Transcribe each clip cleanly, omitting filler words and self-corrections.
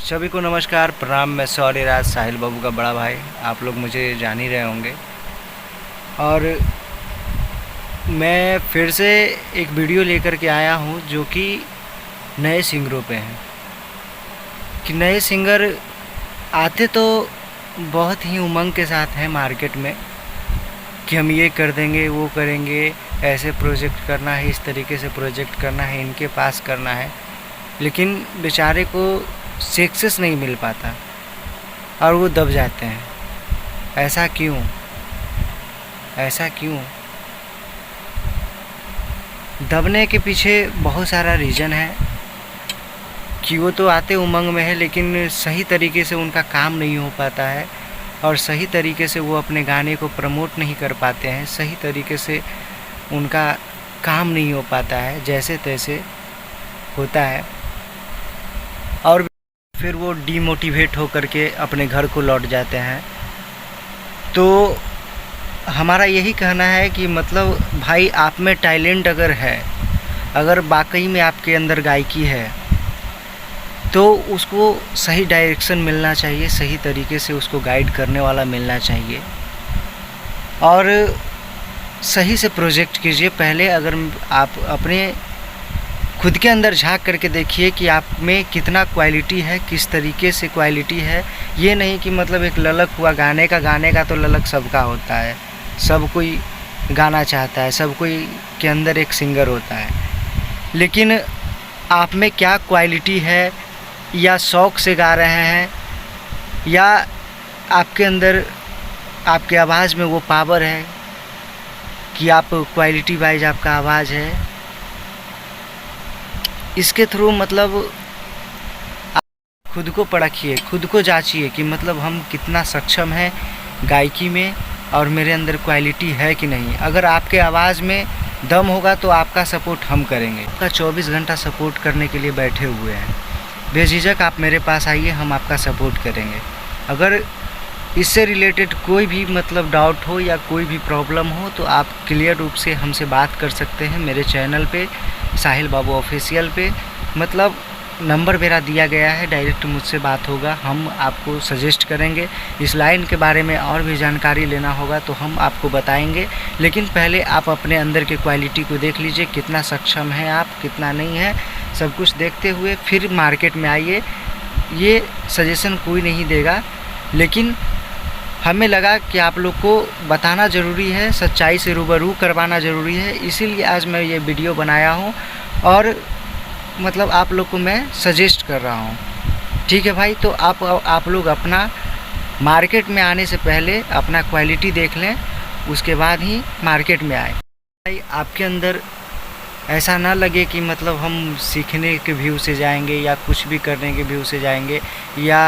सभी को नमस्कार, प्रणाम। मैं सॉरी राज साहिल बाबू का बड़ा भाई। आप लोग मुझे जान ही रहे होंगे। और मैं फिर से एक वीडियो लेकर के आया हूँ जो कि नए सिंगरों पे हैं। कि नए सिंगर आते तो बहुत ही उमंग के साथ हैं मार्केट में कि हम ये कर देंगे, वो करेंगे, ऐसे प्रोजेक्ट करना है, इस तरीके से प्रोजेक्ट करना है, इनके पास करना है। लेकिन बेचारे को सक्सेस नहीं मिल पाता और वो दब जाते हैं। ऐसा क्यों? दबने के पीछे बहुत सारा रीज़न है कि वो तो आते उमंग में है, लेकिन सही तरीके से उनका काम नहीं हो पाता है और सही तरीके से वो अपने गाने को प्रमोट नहीं कर पाते हैं। सही तरीके से उनका काम नहीं हो पाता है, जैसे तैसे होता है और फिर वो डीमोटिवेट होकर के अपने घर को लौट जाते हैं। तो हमारा यही कहना है कि मतलब भाई, आप में टैलेंट अगर है, अगर वाकई में आपके अंदर गायकी है, तो उसको सही डायरेक्शन मिलना चाहिए, सही तरीके से उसको गाइड करने वाला मिलना चाहिए और सही से प्रोजेक्ट कीजिए। पहले अगर आप अपने खुद के अंदर झांक करके देखिए कि आप में कितना क्वालिटी है, किस तरीके से क्वालिटी है। ये नहीं कि मतलब एक ललक हुआ गाने का तो ललक सबका होता है, सब कोई गाना चाहता है, सब कोई के अंदर एक सिंगर होता है। लेकिन आप में क्या क्वालिटी है, या शौक़ से गा रहे हैं, या आपके अंदर आपके आवाज़ में वो पावर है कि आप क्वालिटी वाइज आपका आवाज़ है। इसके थ्रू मतलब आप खुद को परखिए, खुद को जांचिए कि मतलब हम कितना सक्षम हैं गायकी में और मेरे अंदर क्वालिटी है कि नहीं। अगर आपके आवाज़ में दम होगा तो आपका सपोर्ट हम करेंगे। आपका 24 घंटा सपोर्ट करने के लिए बैठे हुए हैं। बेझिझक आप मेरे पास आइए, हम आपका सपोर्ट करेंगे। अगर इससे रिलेटेड कोई भी मतलब डाउट हो या कोई भी प्रॉब्लम हो तो आप क्लियर रूप से हमसे बात कर सकते हैं मेरे चैनल पे, साहिल बाबू ऑफिशियल पे। मतलब नंबर मेरा दिया गया है, डायरेक्ट मुझसे बात होगा, हम आपको सजेस्ट करेंगे। इस लाइन के बारे में और भी जानकारी लेना होगा तो हम आपको बताएंगे। लेकिन पहले आप अपने अंदर के क्वालिटी को देख लीजिए, कितना सक्षम है आप, कितना नहीं है। सब कुछ देखते हुए फिर मार्केट में आइए। ये सजेशन कोई नहीं देगा, लेकिन हमें लगा कि आप लोग को बताना ज़रूरी है, सच्चाई से रूबरू करवाना ज़रूरी है। इसीलिए आज मैं ये वीडियो बनाया हूँ और मतलब आप लोग को मैं सजेस्ट कर रहा हूँ। ठीक है भाई, तो आप लोग अपना मार्केट में आने से पहले अपना क्वालिटी देख लें, उसके बाद ही मार्केट में आए। भाई, आपके अंदर ऐसा ना लगे कि मतलब हम सीखने के व्यू से जाएंगे या कुछ भी करने के व्यू से जाएंगे या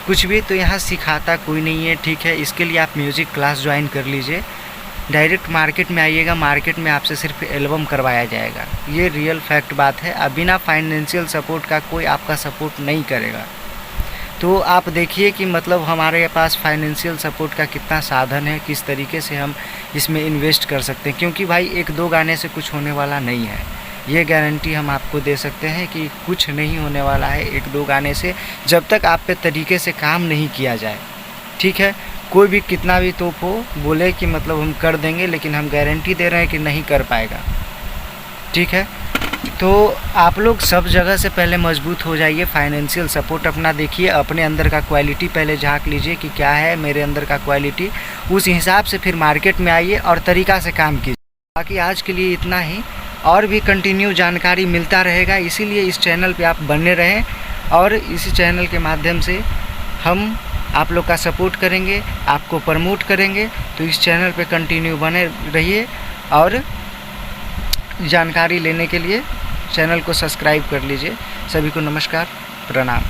कुछ भी। तो यहाँ सिखाता कोई नहीं है, ठीक है। इसके लिए आप म्यूज़िक क्लास ज्वाइन कर लीजिए। डायरेक्ट मार्केट में आइएगा, मार्केट में आपसे सिर्फ एल्बम करवाया जाएगा। ये रियल फैक्ट बात है। अब बिना फाइनेंशियल सपोर्ट का कोई आपका सपोर्ट नहीं करेगा। तो आप देखिए कि मतलब हमारे पास फाइनेंशियल सपोर्ट का कितना साधन है, किस तरीके से हम इसमें इन्वेस्ट कर सकते हैं। क्योंकि भाई, एक दो गाने से कुछ होने वाला नहीं है, ये गारंटी हम आपको दे सकते हैं कि कुछ नहीं होने वाला है एक दो गाने से, जब तक आप पे तरीके से काम नहीं किया जाए। ठीक है, कोई भी कितना भी तोप हो बोले कि मतलब हम कर देंगे, लेकिन हम गारंटी दे रहे हैं कि नहीं कर पाएगा। ठीक है, तो आप लोग सब जगह से पहले मजबूत हो जाइए। फाइनेंशियल सपोर्ट अपना देखिए, अपने अंदर का क्वालिटी पहले झांक लीजिए कि क्या है मेरे अंदर का क्वालिटी। उस हिसाब से फिर मार्केट में आइए और तरीक़ा से काम कीजिए। बाकी आज के लिए इतना ही, और भी कंटिन्यू जानकारी मिलता रहेगा। इसीलिए इस चैनल पे आप बने रहें और इसी चैनल के माध्यम से हम आप लोग का सपोर्ट करेंगे, आपको प्रमोट करेंगे। तो इस चैनल पे कंटिन्यू बने रहिए और जानकारी लेने के लिए चैनल को सब्सक्राइब कर लीजिए। सभी को नमस्कार, प्रणाम।